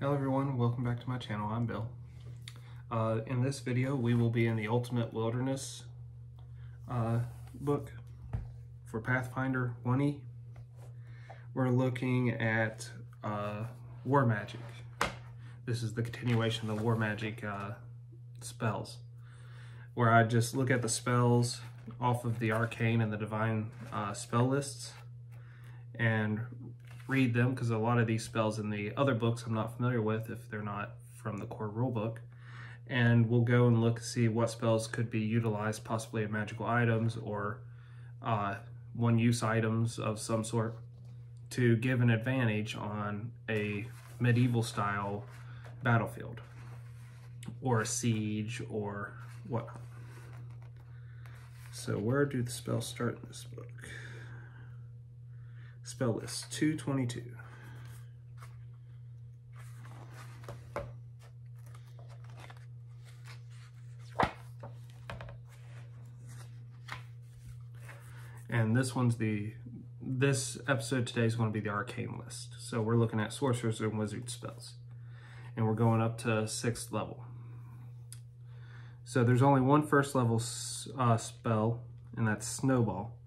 Hello everyone, welcome back to my channel. I'm Bill. In this video we will be in the Ultimate Wilderness book for Pathfinder 1E. We're looking at War Magic. This is the continuation of the War Magic spells, where I just look at the spells off of the arcane and the divine spell lists and read them, because a lot of these spells in the other books I'm not familiar with if they're not from the core rulebook. And we'll go and look to see what spells could be utilized possibly in magical items or one-use items of some sort to give an advantage on a medieval style battlefield or a siege or whatnot. So where do the spells start in this book? Spell list 222. And this episode today is going to be the arcane list. So we're looking at sorcerers and wizard spells. And we're going up to 6th level. So there's only one first level spell, and that's Snowball.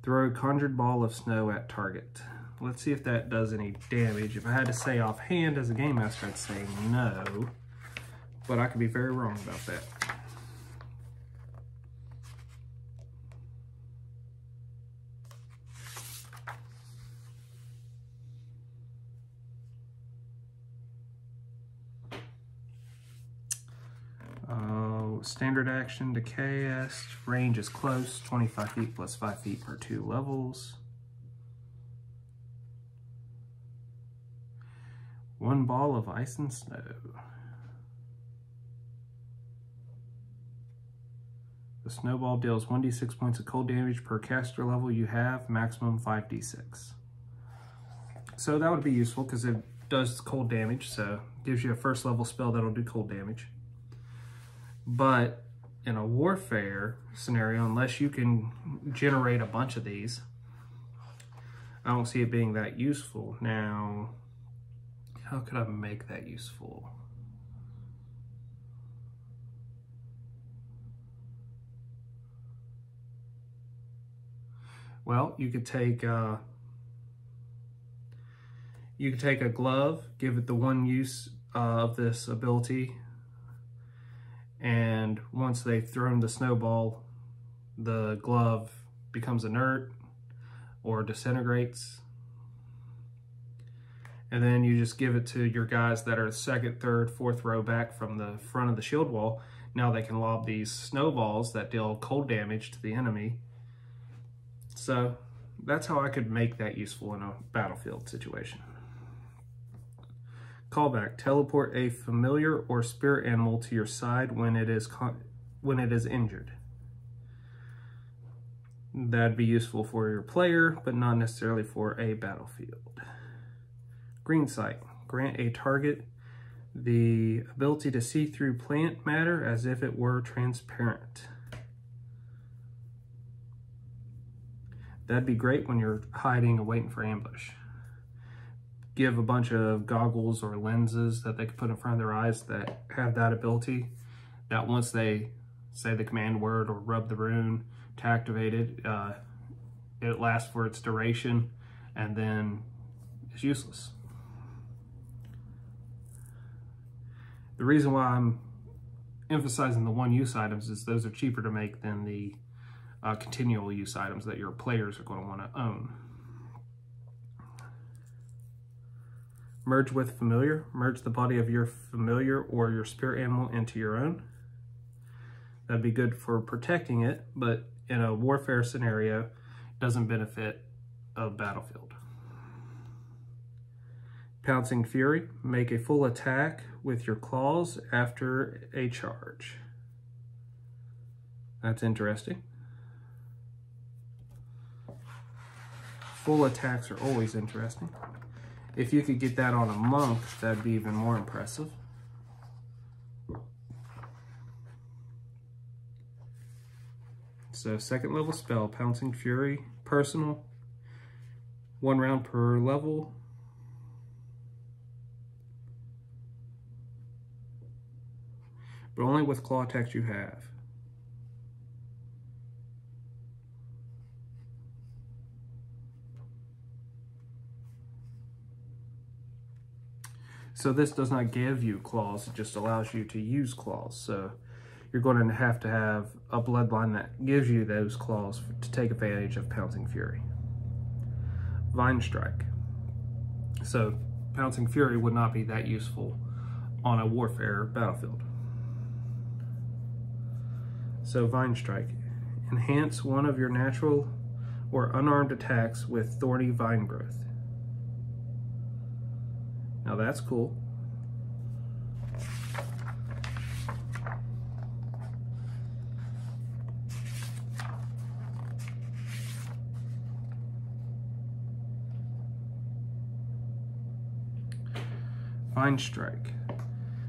Throw a conjured ball of snow at target. Let's see if that does any damage. If I had to say offhand as a game master, I'd say no, but I could be very wrong about that. Standard action to cast. Range is close, 25 feet plus 5 feet per 2 levels. 1 ball of ice and snow. The snowball deals 1d6 points of cold damage per caster level you have, maximum 5d6. So that would be useful because it does cold damage, so it gives you a first level spell that'll do cold damage. But in a warfare scenario, unless you can generate a bunch of these, I don't see it being that useful. Now, how could I make that useful? Well, you could take a glove, give it the one use of this ability, and once they've thrown the snowball, the glove becomes inert or disintegrates. And then you just give it to your guys that are 2nd, 3rd, 4th row back from the front of the shield wall. Now they can lob these snowballs that deal cold damage to the enemy. So that's how I could make that useful in a battlefield situation. Callback. Teleport a familiar or spirit animal to your side when it is injured. That'd be useful for your player, but not necessarily for a battlefield. Green sight. Grant a target the ability to see through plant matter as if it were transparent. That'd be great when you're hiding and waiting for ambush. Give a bunch of goggles or lenses that they can put in front of their eyes that have that ability, that once they say the command word or rub the rune to activate it, it lasts for its duration and then it's useless. The reason why I'm emphasizing the one-use items is those are cheaper to make than the continual use items that your players are going to want to own. Merge with familiar. Merge the body of your familiar or your spirit animal into your own. That'd be good for protecting it, but in a warfare scenario, doesn't benefit a battlefield. Pouncing Fury. Make a full attack with your claws after a charge. That's interesting. Full attacks are always interesting. If you could get that on a monk, that'd be even more impressive. So 2nd level spell, Pouncing Fury, personal, 1 round per level. but only with claw attacks you have. So this does not give you claws, it just allows you to use claws. So you're going to have a bloodline that gives you those claws to take advantage of Pouncing Fury. Vine Strike. So Pouncing Fury would not be that useful on a warfare battlefield. So Vine Strike. Enhance one of your natural or unarmed attacks with thorny vine growth. Now that's cool. Vine Strike.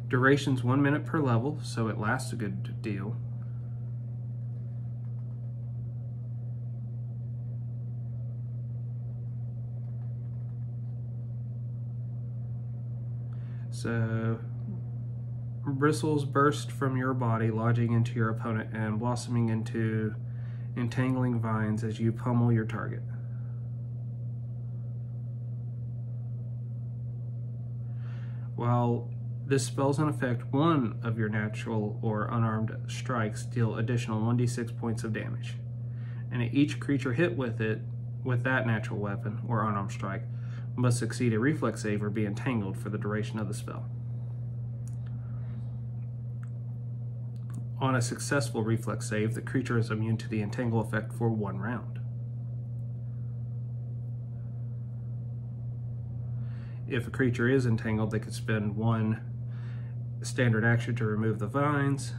Duration's 1 minute per level, so it lasts a good deal. So, bristles burst from your body, lodging into your opponent and blossoming into entangling vines as you pummel your target. While this spell's in effect, one of your natural or unarmed strikes deal additional 1d6 points of damage. And each creature hit with that natural weapon or unarmed strike must succeed a reflex save or be entangled for the duration of the spell. On a successful reflex save, the creature is immune to the entangle effect for 1 round. If a creature is entangled, they could spend 1 standard action to remove the vines,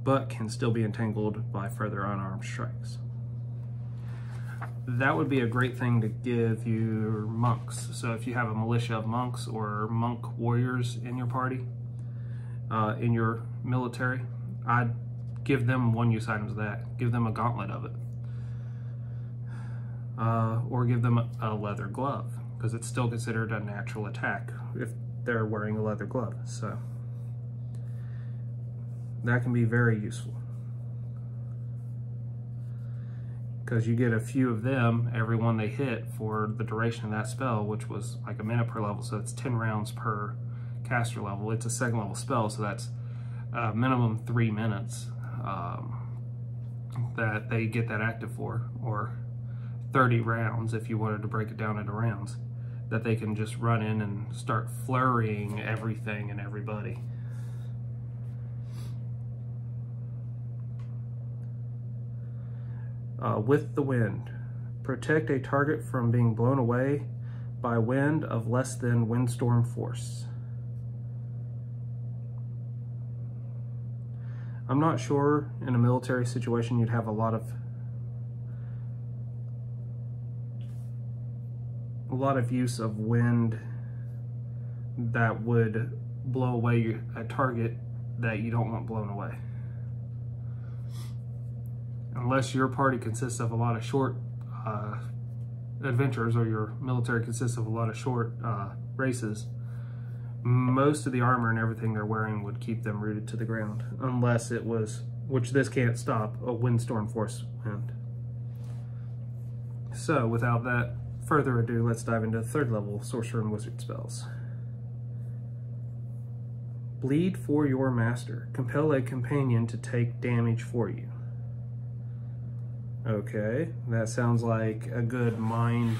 but can still be entangled by further unarmed strikes. That would be a great thing to give your monks. So if you have a militia of monks or monk warriors in your party, in your military, I'd give them 1-use items of that. Give them a gauntlet of it. Or give them a leather glove, because it's still considered a natural attack if they're wearing a leather glove. So that can be very useful, because you get a few of them every one they hit for the duration of that spell, which was like 1 minute per level, so it's 10 rounds per caster level. It's a 2nd level spell, so that's minimum 3 minutes that they get that active for, or 30 rounds if you wanted to break it down into rounds, that they can just run in and start flurrying everything and everybody. With the wind. Protect a target from being blown away by wind of less than windstorm force. I'm not sure in a military situation you'd have a lot of use of wind that would blow away a target that you don't want blown away. Unless your party consists of a lot of short adventurers, or your military consists of a lot of short races, most of the armor and everything they're wearing would keep them rooted to the ground, unless it was, which this can't stop, a windstorm force wind. So without that further ado, let's dive into 3rd level sorcerer and wizard spells. Bleed for your master. Compel a companion to take damage for you. Okay, that sounds like a good mind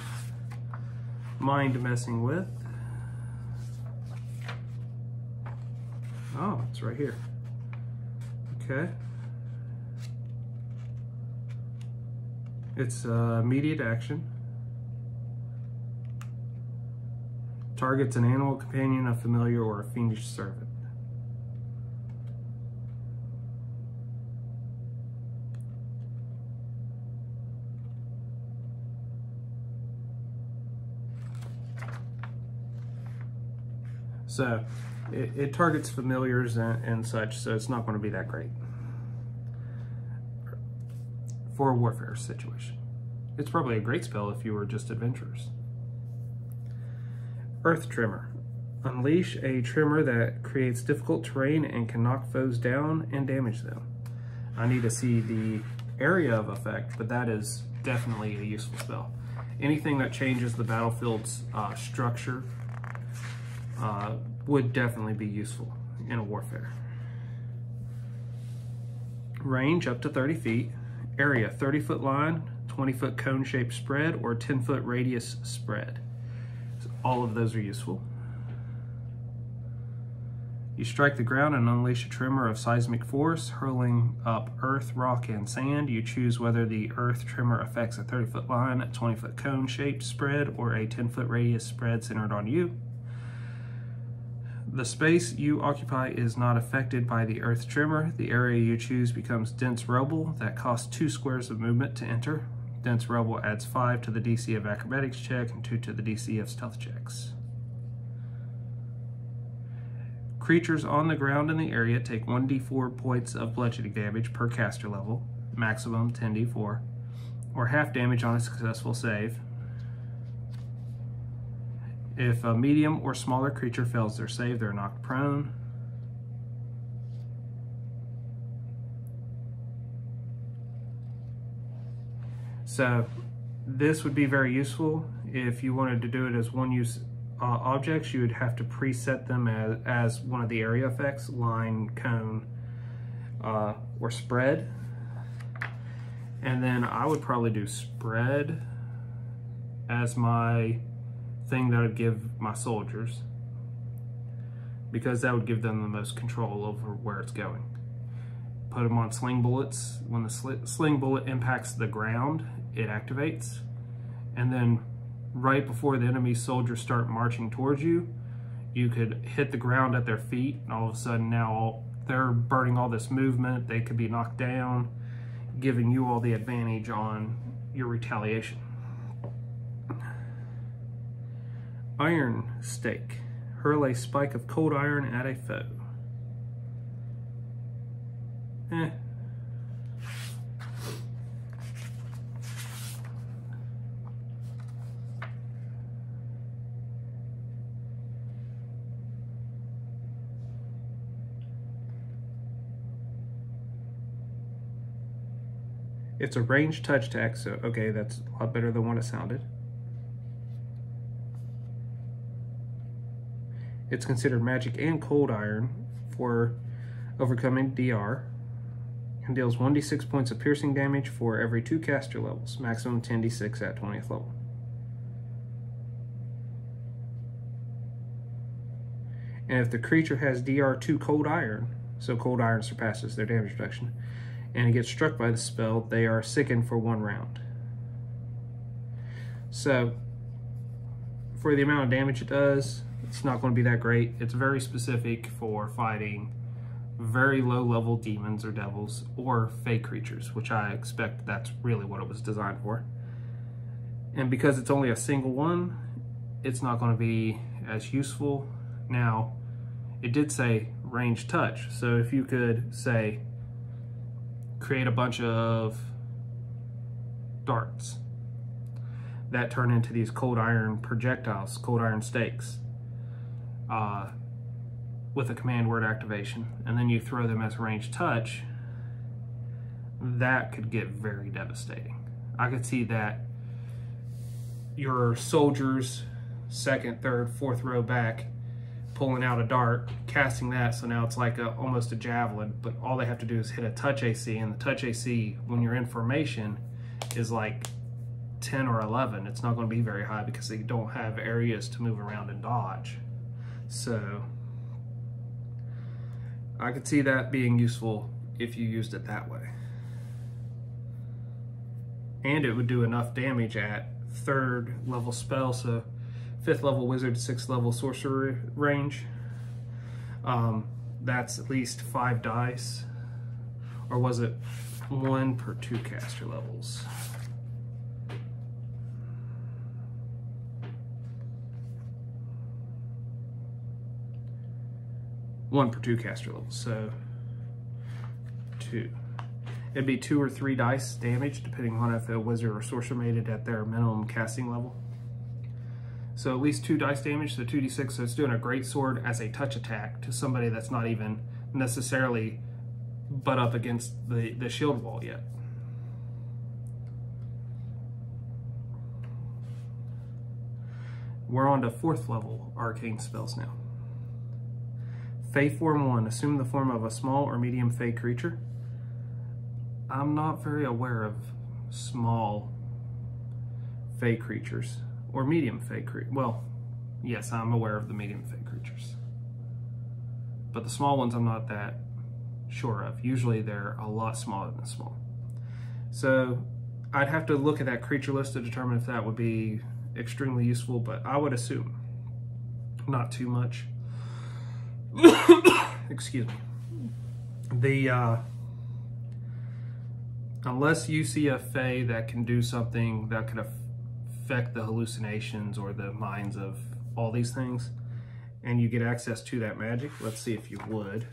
messing with. Oh, it's right here. Okay. It's immediate action. Targets an animal companion, a familiar, or a fiendish servant. So it targets familiars and such, so it's not going to be that great for a warfare situation. It's probably a great spell if you were just adventurers. Earth Tremor. Unleash a tremor that creates difficult terrain and can knock foes down and damage them. I need to see the area of effect, but that is definitely a useful spell. Anything that changes the battlefield's structure would definitely be useful in a warfare. Range up to 30 feet. Area 30-foot line, 20-foot cone-shaped spread, or 10-foot radius spread. So all of those are useful. You strike the ground and unleash a tremor of seismic force, hurling up earth, rock, and sand. You choose whether the earth tremor affects a 30-foot line, a 20-foot cone-shaped spread, or a 10-foot radius spread centered on you. The space you occupy is not affected by the earth tremor. The area you choose becomes dense rubble that costs 2 squares of movement to enter. Dense rubble adds 5 to the DC of acrobatics check and 2 to the DC of stealth checks. Creatures on the ground in the area take 1d4 points of bludgeoning damage per caster level, maximum 10d4, or half damage on a successful save. If a medium or smaller creature fails their save, they're knocked prone. So this would be very useful if you wanted to do it as one-use objects. You would have to preset them as one of the area effects, line, cone, or spread. And then I would probably do spread as my thing that would give my soldiers, because that would give them the most control over where it's going. Put them on sling bullets. When the sling bullet impacts the ground, it activates. And then right before the enemy soldiers start marching towards you, you could hit the ground at their feet, and all of a sudden now they're burning all this movement. They could be knocked down, giving you all the advantage on your retaliation. Iron Stake. Hurl a spike of cold iron at a foe. It's a ranged touch attack, so okay, that's a lot better than what it sounded. It's considered magic and cold iron for overcoming DR, and deals 1d6 points of piercing damage for every 2 caster levels, maximum 10d6 at 20th level. And if the creature has DR2 cold iron, so cold iron surpasses their damage reduction, and it gets struck by the spell, they are sickened for 1 round. So, for the amount of damage it does, it's not going to be that great. It's very specific for fighting very low-level demons or devils or fey creatures, which I expect that's really what it was designed for. And because it's only a single one, it's not going to be as useful. Now, it did say ranged touch, so if you could, say, create a bunch of darts that turn into these cold iron projectiles, cold iron stakes, with a command word activation, and then you throw them as ranged touch, that could get very devastating. I could see that your soldiers, 2nd, 3rd, 4th row back, pulling out a dart, casting that, so now it's like almost a javelin, but all they have to do is hit a touch AC, and the touch AC, when you're in formation, is like 10 or 11. It's not going to be very high because they don't have areas to move around and dodge. So I could see that being useful if you used it that way. And it would do enough damage at 3rd level spell, so 5th level wizard, 6th level sorcerer range. That's at least 5 dice. Or was it 1 per 2 caster levels? One per 2 caster levels, so 2. It'd be 2 or 3 dice damage, depending on if a wizard or sorcerer made it at their minimum casting level. So at least 2 dice damage, so 2d6, so it's doing a great sword as a touch attack to somebody that's not even necessarily butt up against the shield wall yet. We're on to 4th level arcane spells now. Fey Form 1, assume the form of a small or medium fey creature. I'm not very aware of small fey creatures or medium fey creatures. Well, yes, I'm aware of the medium fey creatures, but the small ones I'm not that sure of. Usually they're a lot smaller than small. So I'd have to look at that creature list to determine if that would be extremely useful, but I would assume not too much. Excuse me. Unless you see a fey that can do something that could affect the hallucinations or the minds of all these things, and you get access to that magic, let's see if you would.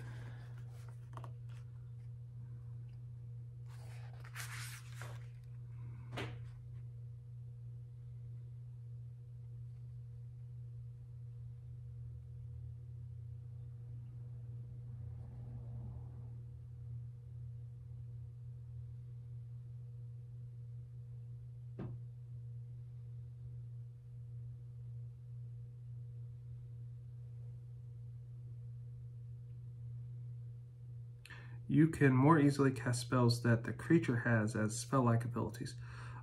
You can more easily cast spells that the creature has as spell-like abilities,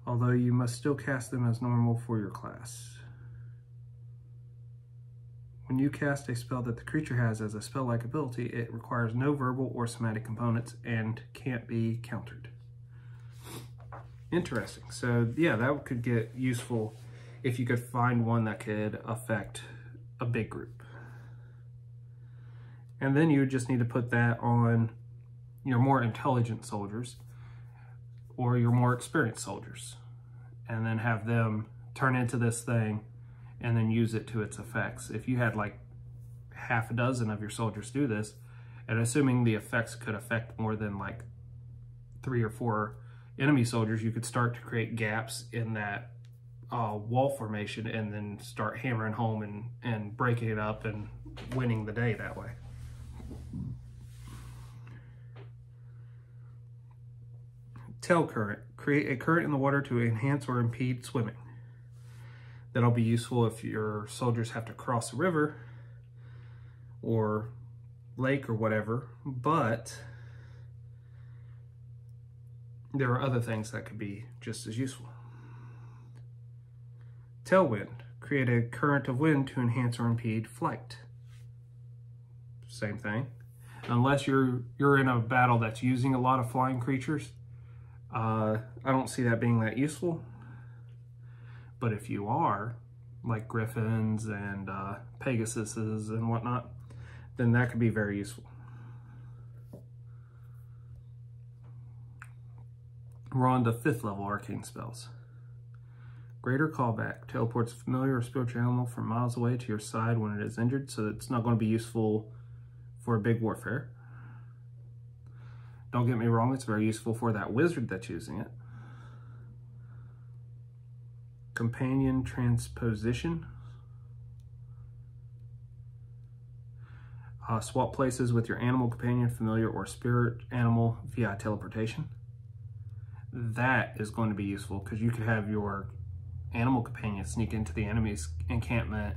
although you must still cast them as normal for your class. When you cast a spell that the creature has as a spell-like ability, it requires no verbal or somatic components and can't be countered. Interesting. So yeah, that could get useful if you could find one that could affect a big group. And then you just need to put that on your more intelligent soldiers or your more experienced soldiers, and then have them turn into this thing and then use it to its effects. If you had like half a dozen of your soldiers do this, and assuming the effects could affect more than like 3 or 4 enemy soldiers, you could start to create gaps in that wall formation and then start hammering home and breaking it up and winning the day that way. Tail current. Create a current in the water to enhance or impede swimming. That'll be useful if your soldiers have to cross a river or lake or whatever, but there are other things that could be just as useful. Tailwind. Create a current of wind to enhance or impede flight. Same thing. Unless you're in a battle that's using a lot of flying creatures, I don't see that being that useful. But if you are, like griffins and pegasuses and whatnot, then that could be very useful. We're on to 5th level arcane spells. Greater Callback. Teleports a familiar or spiritual animal from miles away to your side when it is injured, so it's not going to be useful for a big warfare. Don't get me wrong, it's very useful for that wizard that's using it. Companion Transposition. Swap places with your animal companion, familiar, or spirit animal via teleportation. That is going to be useful because you could have your animal companion sneak into the enemy's encampment,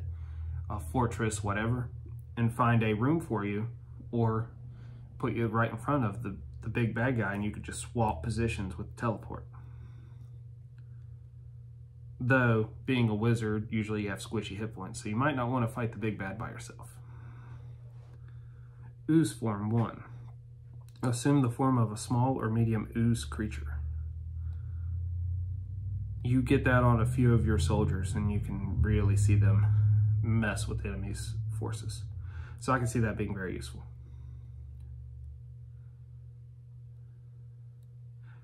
a fortress, whatever, and find a room for you, or put you right in front of the big bad guy, and you could just swap positions with teleport. Though, being a wizard, usually you have squishy hit points, so you might not want to fight the big bad by yourself. Ooze Form 1. Assume the form of a small or medium ooze creature. You get that on a few of your soldiers, and you can really see them mess with the enemy's forces. So I can see that being very useful.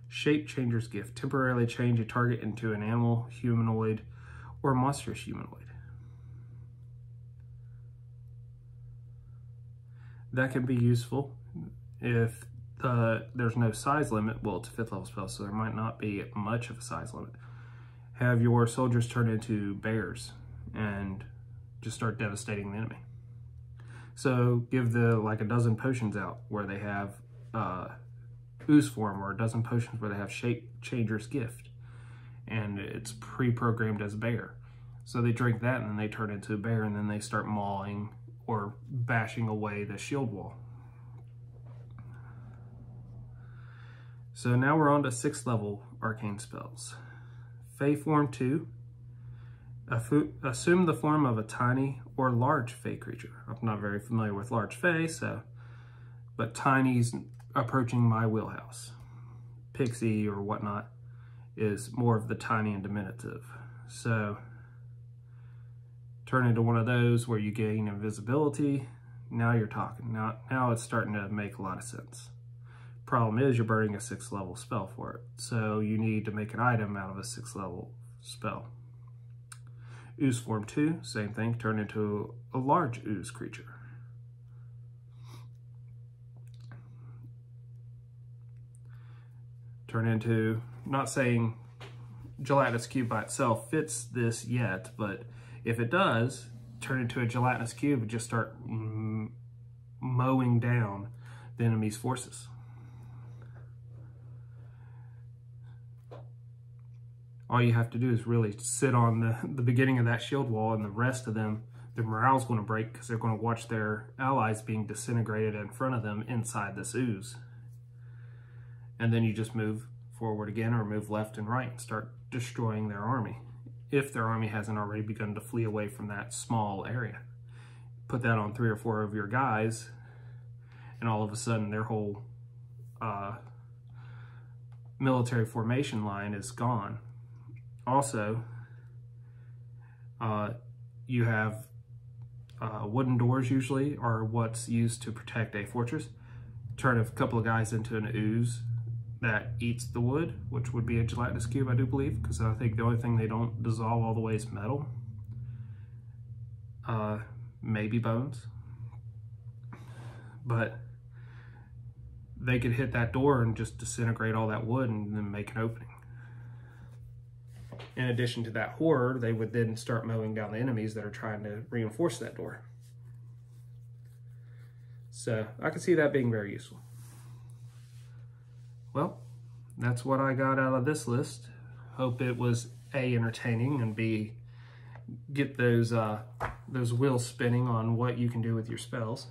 Shape Changer's Gift. Temporarily change a target into an animal, humanoid, or monstrous humanoid. That can be useful if there's no size limit. Well, it's a 5th level spell, so there might not be much of a size limit. Have your soldiers turn into bears and just start devastating the enemy. So give like a dozen potions out where they have ooze form, or a dozen potions where they have shape changer's gift, and it's pre-programmed as a bear. So they drink that and then they turn into a bear, and then they start mauling or bashing away the shield wall. So now we're on to 6th level arcane spells. Fey Form 2. Assume the form of a tiny or large Fey creature. I'm not very familiar with large Fey, but tiny's approaching my wheelhouse. Pixie or whatnot is more of the tiny and diminutive. So turn into one of those where you gain invisibility. Now you're talking. Now it's starting to make a lot of sense. Problem is you're burning a 6th level spell for it. So you need to make an item out of a 6th level spell. Ooze Form 2, same thing, turn into a large ooze creature. Turn into, not saying gelatinous cube by itself fits this yet, but if it does, turn into a gelatinous cube and just start mowing down the enemy's forces. All you have to do is really sit on the beginning of that shield wall, and the rest of them, their morale's going to break because they're going to watch their allies being disintegrated in front of them inside this ooze. And then you just move forward again, or move left and right and start destroying their army, if their army hasn't already begun to flee away from that small area. Put that on 3 or 4 of your guys, and all of a sudden their whole military formation line is gone. Also, you have wooden doors usually are what's used to protect a fortress. Turn a couple of guys into an ooze that eats the wood, which would be a gelatinous cube, I do believe, because I think the only thing they don't dissolve all the way is metal. Maybe bones. But they could hit that door and just disintegrate all that wood and then make an opening. In addition to that horror, they would then start mowing down the enemies that are trying to reinforce that door. So I can see that being very useful. Well, that's what I got out of this list. Hope it was A, entertaining, and B, get those wheels spinning on what you can do with your spells.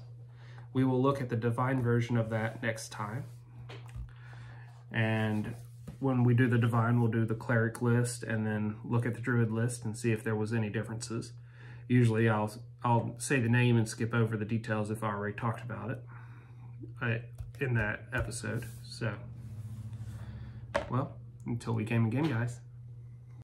We will look at the divine version of that next time. And when we do the divine, we'll do the cleric list and then look at the druid list and see if there was any differences. Usually I'll say the name and skip over the details if I already talked about it in that episode. So, well, until we came again, guys.